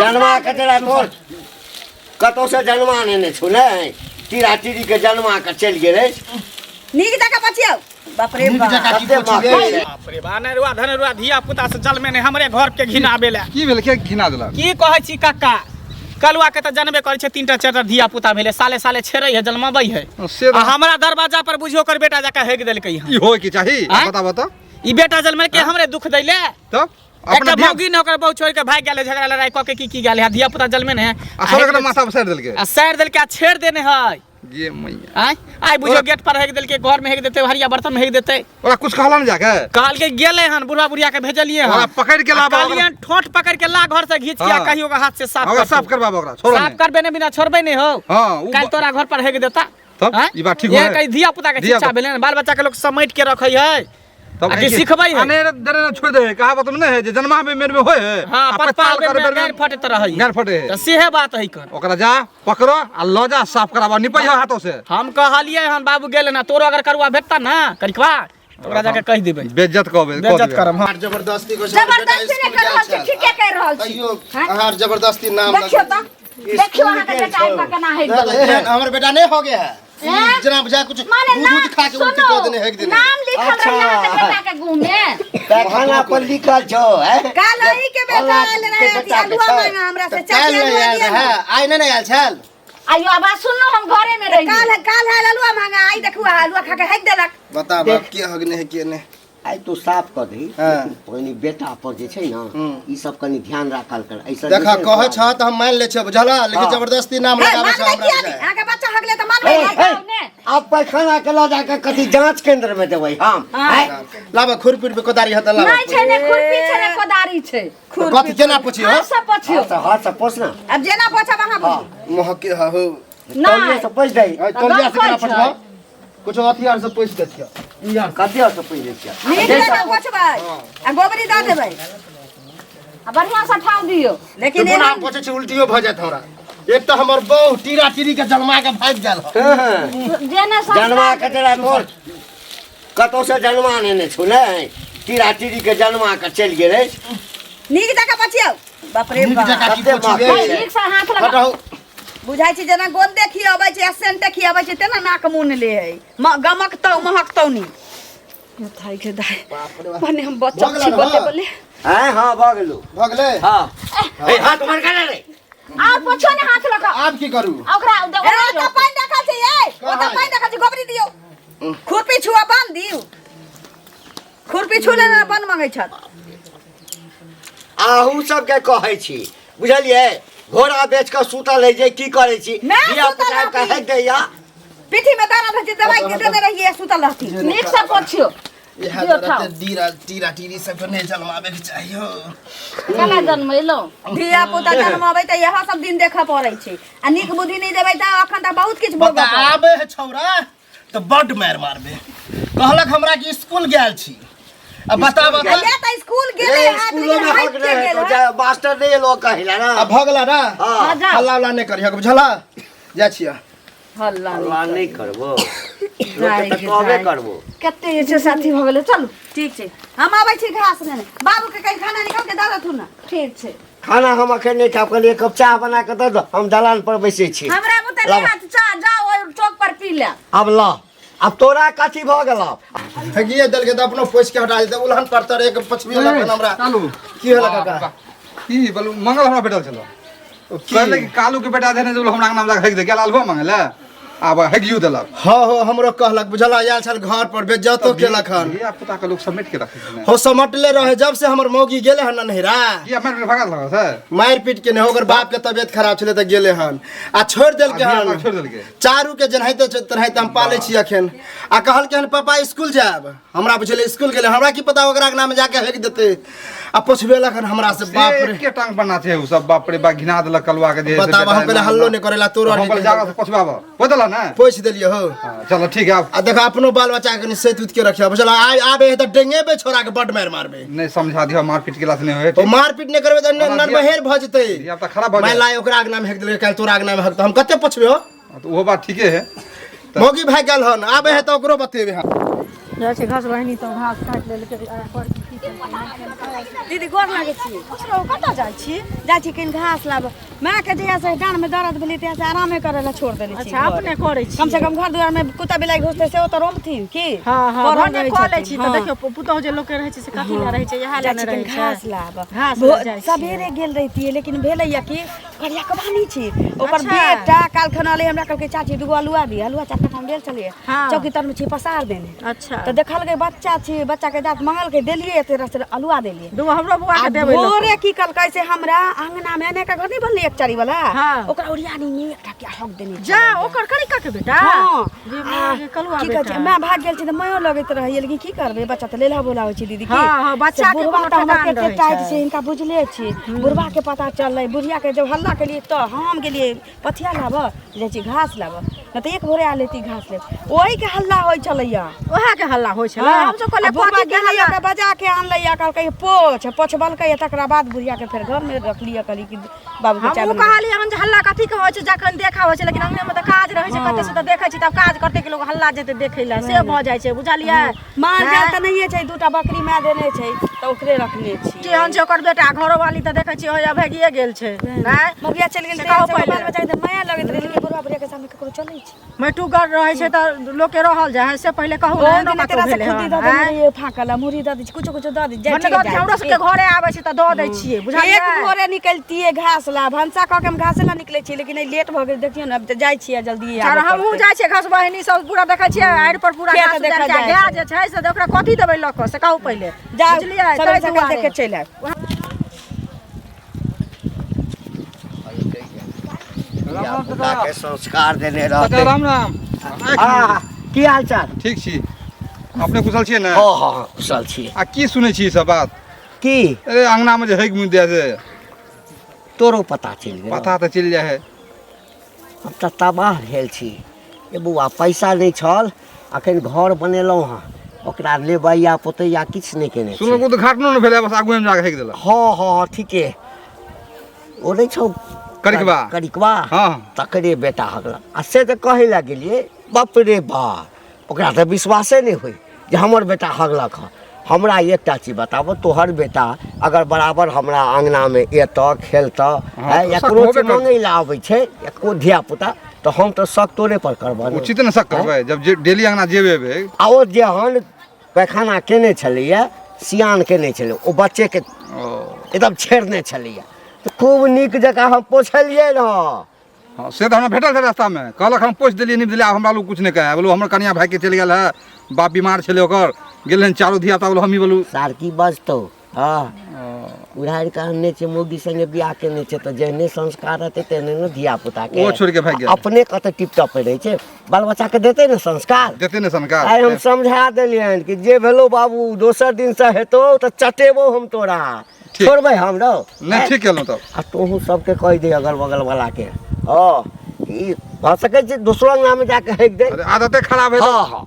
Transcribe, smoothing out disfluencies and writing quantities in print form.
जन्मा के तेरा तोर कतो से जन्मा ने छुले तीरा तीरी के जन्मा के चल गेले नीक जका बचियो बाप रे बाप रे बानरुआ धनरुआ धिया पुता से जल में ने हमरे घर के घिना आबेला की भेल के घिना देला की कहै छी काका कलुआ के त जनबे करै छै तीनटा चारटा धिया पुता भेले साले साले छेरै है जन्मबै है आ हमरा दरवाजा पर बुझियो कर बेटा जका हेग देलकै ई होय की चाही बताबो त ई बेटा जन्म के हमरे दुख दैले तब अपना भौगी न ओकर बहु छोड़ के भाग गेले झगड़ा लड़ाई क के की गेले धिया पुता जन्मे ने आ सबके माथा पर सर देलकै आ सर देलकै आ छेड़ देने है ये मैया आई बुझियो गेट पर हेग देलकै घर में हेग देते हरिया बर्तन में हेग देते ओरा कुछ कहला न जाके काल के गेले हन बुढ़ा बुढ़िया के भेजलिए ओरा पकड़ के लाबा कालियन ठोट पकड़ के ला घर से घीच के कहियो के हाथ से साफ करबा ओकरा छोड़ साफ करबे ने बिना छोड़बे नहीं हो हां काल तोरा घर पर हेग देता तब ई बात ठीक हो ये कई धिया पुता के शिक्षा भेले बाल बच्चा के लोग समेट के रखै है तब आगे सिखबै है अनेर दरे न छोड़ दे कहावत में नहीं है जे जन्मा में मेरे में होय है हां पत्ताल कर गार फटत रहै गार फटे त सेहे बात है कर ओकरा जा पकड़ो आ ल जा साफ कराबा निपैया हाथों से हम कहलिए हन बाबू गेले ना तोरो अगर करवा भेटता ना करिकवा ओकरा जाके कह देबै बेइज्जत कहबे बेइज्जत करम हां जबरदस्ती को जबरदस्ती ने कर रहल छै ठीके कह रहल छी अइयो अहां जबरदस्ती नाम देखियो त देखियो अहाँ के बेटा आइ पकना है हमर बेटा नहीं हो गया है जना बुझा कुछ दूध खा के उल्टी कर देने है दिन नाम लिखल रही अहाँ के बेटा के गुण में पैखाना पर लिखल छो है काल ही के बेटा आइल रहे आलुआ मांगा हमरा से काल नहीं आयल है आई नहीं आयल छल आइयो आवाज सुनलो हम घरे में रही काल है आलुआ मांगा आई देखू आलुआ खा के हेक देलक बता बाप के हगने है के ने आई तू साफ कर दी पहिनी बेटा पर जे छै ना ई सब कनी ध्यान राखल कर ऐसा देखा कह छ त हम मान ले छ बुझला लेकिन जबरदस्ती नाम लगावे छ हमरा आगे बच्चा हगले त मान ने आप पैखाना के ला जाके कथि जांच केंद्र में देबै हम लाबा खुरपी पे कोदारी हत लाबा नहीं छै ने खुरपी छै ने कोदारी छै कथि केना पूछियो सब पूछियो हाथ से पोछना अब जेना पूछब अहाँ पूछू मोह के हो तौलिया से पोछ दई तौलिया से केना पूछबो कुछ हथियार से पूछ देथियो यार कथिया से पोछ देतिया नीक से पूछबै आ गोबरी द देबै आ बढ़िया से ठाव दियो लेकिन एना पूछे छ उल्टियो भ जात हमरा एक तो हमर बहु टीरा टीरी के जन्मा के भाग गेल जेना जन्मा के तेरा तोर कतो से जन्मा ने छुले तीरा तीरी के जन्मा के चल गेले नीक जका बचियो बाप रे बाप नीक से हाथ लगा बुझाई छी जना गोद देखि आबै छै एसेंट देखि आबै छै तेना नाक मुन ले है गमकतौ महकतौ नी यो थाई के दाई बने हम बच्चा छी बोले बोले हां भगले हां ए हाथ मार के रे आप पूछो ने हाथ लगा आप की करू ओकरा ओकरा पानी देखा छै ए ओकरा पानी देखा छै गोबरी दियो खुरपी छुआ बांध दियो खुरपी छुले ना बन मांगै छ आहू सब के कहै छी बुझलिए घोड़ा बेच के सूतल है जे की करे छी बिया पटाव के है दैया पीठी में दर्द है दवाई के देने रहिए सुतल रहती नीक से पूछियो टीरा टीरी सब नहीं जन्मावे के चाहिए केना जन्मैलो धिया पुता जन्मावे त यह सब दिन देखा पड़ै छै आ नीक बुद्धि नहीं देबै त अखन त बहुत किछ भोग आबे है छौरा त बड मार मारबे कहलक हमरा कि स्कूल गेल छी अब बता ये त स्कूल गेले स्कूल में हक रहे तो मास्टर ने लोग कहिला ना अब भगला ना हल्ला हल्ला नहीं करियो बुझला जा छिया हल्ला नहीं करबो लोग त कहबे करबो कते छै साथी भ गेले चलू ठीक छै हम आबै छी घास ने बाबू के कहीं खाना निकाल के दे दथु ना ठीक छै खाना हम अखन नहीं खाब कल एक कप चाय बना के दे दो हम दलान पर बैसे छी हमरा बुते हाथ चाह जाओ ओइ चौक पर पी ले अब ला अब तोरा कथि भ गेलौ हगिए दल के त अपनो पोछ के हटा दे उलहन परतर एक पछवी वाला बन हमरा की होला काका की बोल मंगल हमरा भेटल छलो कहले कि कालू के बेटा देने जो हमरा नाम लगा हेग दे गेल आलबो मंगले आब हेगियो देलक हां हो हमरो कहलक बुझला याल छल घर पर बेज्जतो केलक हन ये पता के लोग समेट के रखे छै हो समटले रहे जब से हमर मौगी गेले हन नहिरा ये हमर भागल लगा से मार पीट के ने ओकर बाप के तबियत खराब छले त गेले हन आ छोड़ देल के हन छोड़ देल के चारू के जनहैते तरहैते हम पाले छी अखन आ कहल के हन पापा स्कूल जाब हमरा बुझले स्कूल गेले हमरा की पता ओकरा के नाम जाके हेक देते आ पुछबे लखन हमरा से बाप रे के टांग बना छै उ सब बाप रे बा घिना देलक कलवा के जे बताब हम पहले हल्लो नहीं करेला तोर हम पहले जागा से पुछबाब होतला ना पोछ देलियो हो चलो ठीक है आ देखा अपनो बाल बच्चा के सेत उत के रखिया बुझला आबे त डेंगे बे छोरा के बड मार मारबे नहीं समझा दियो मारपीट के लात नहीं होय तो मारपीट नहीं करबे त नरबहेर भ जते ये अब त खराब भ मैं लाई ओकरा के नाम हेक देले काल तोरा के नाम हेक हम कते पुछबे हो तो वो बात ठीके है मौगी भाग गेल हन आबे है त ओकरो बतेबे हम जाइ छै घास रहनी तऽ घास काटि लेलकै दीदी गोर लागै छी कतऽ जाइ छी कनि घास लाब माँ के जहिया से डाँड़ में दर्द भेलै तहिया से आरामे करे ला छोड़ देले छी अच्छा अपने करै छी कम से कम घर दुआर में कुत्ता बिलाई घुसते से तो रोमथिन की हां हां घर भने कऽ लै छी तऽ देखियो पुतौह जे लोक के रहै छै से कथि ला रहै छै इहा ला रहै छै घास लाब घास सबेरे गेल रहितियै लेकिन भेलैया कि करिया कबानी छी ओकर बेटा काल खना ले हमरा कहलकै चाची दुगो अलुआ दी अलुआ चाटा हम लेल चलिए चौकी तर में छी पसार देने अच्छा तो देखल गई बच्चा छी बच्चा के दांत मंगल के देलिए तेरा से अलुआ देलिए दुगो हमरो बुआ के देबै भोरे की कलकै से हमरा आंगना में ने का घर नहीं बनली एक चारी वाला ओकरा ओरियानी में एकटा के हक देने जा ओकर करिका के बेटा कलुआ की कहै मैं भाग गेल छी त मयो लगैत रहिए लेकिन की करबे बच्चा त लेला बोलाबै छी दीदी की हां बच्चा के बुढ़वा त हमरा के टाइट से इनका बुझले छी बुढ़वा के पता चललै बुढ़िया के जब हल्ला केलिए त हम गेलिए पथिया लाब जाइ छी घास लाब न त एक भोरे आ लेती घास ले ओही के हल्ला होय छलैया ओहा के हल्ला होय छलै हम सब कहले बुढ़वा गेलिए के बजा के आनलैया कहलकै पोछबलकै तकरा बाद बुढ़िया के फेर घर में रख लिया कहली कि बाबू के चाय हम कहलिए हम हल्ला कथि के होय छै जखन देखा होय छै लेकिन अंगने में त काज रहै छै कते से त देखै छी तब काज करते के लोग हल्ला जेते देखै ला से भ जाइ छै बुझलिए मान जाय त नहिए छै दूटा बकरी माय देने छै त ओकरे रखने छी केहन छै ओकर बेटा घरो वाली त देखै छी होया भागिए गेल छै नै मगिया चल गेल त बाल बच्चा के माया लगैत रहे लेकिन बुढ़वा बुढ़िया के सामने ककरो चलै छै मैटू गर रहै छै त लोग के रहल जाय से पहिले कहू ना न तेरा से खुदी द दे ये फाकला मुरी द दे कुछ कुछ द दे जाय छै हमरा सब के घरे आबै छै त द दै छियै बुझलिए एक भोरे निकलतिए घास ला भंसा क के हम घास ला निकलै छी लेकिन लेट भ गेल देखियो न अब जाय छी जल्दी आबै हमहू जाय छी घास बहिनी सब पूरा देखै छियै आड़ पर पूरा घास देखा जाय गाय जे छै से ओकरा कथि देबै ल क से कहू पहिले बुझलिए सब जगह देख के चल आब के संस्कार देने रहते राम राम की हाल चाल ठीक छी अपने कुशल छियै ने हां हां कुशल छी आ की सुनै छी सब बात की अरे अंगना में जे हैग मुंह दे से तोरो पता चल गेल पता त चल जाय है हम त तबाह भेल छी ए बुआ पैसा नहीं छल अखन घर बनेलौ हां ओकरा लेबैया पोतैया किछ नहीं केने छी सुनो को त घाटनो न भेले बस आगु में जाके हैग देला हां हां ठीके ओ नहीं छौ करिकवा हां तकरे बेटा हगला आ से त कहै ला गेलिए बाप रे बाप ओकरा त विश्वासे नहीं होई जे हमर बेटा हगलक ह हमरा एकटा चीज बताबो तोहर बेटा अगर बराबर हमरा आंगना में एत खेलत या कोनो चीज मांगै ला आबै छै या को धिया पुता तो हम तो शक तोरे पर करबो उचित न शक करबै जब डेली अंगना जेबे आ ओ जेहन पैखाना केने छलैया सियान केने छलै ओ बच्चे के एकदम छेड़ने छलैया तो खूब नीक जगह हम पोछलिए न हां से त हमरा भेटल छै रास्ता में कहलक हम पोछ देलिए नहीं देलिए हमरा लोग कुछ नहीं कहे बोलो हमर कन्या भाई के चल गेल है बाप बीमार छले ओकर गेलन चारो धिया ता बोलो हम ही बोलू सार की बजतो हां उधार कहने छै मोगी संगे बियाह केने छै त जेहने संस्कार रहते तेने न धिया पुता के ओ छोड़ के भाग गेल अपने कत टिप टॉप रहे छै बाल बच्चा के देते न संस्कार देते न संस्कार आइ हम समझा देलियन कि जे भेलो बाबू दोसर दिन से हेतो त चटेबो हम तोरा छोड़बै हम रो नहीं ठीक केलौ त आ तोहू सबके कह दे अगल बगल वाला के हां ई भ सकै छै दूसरा नाम में जाके हैक दे आदते खराब है हां हां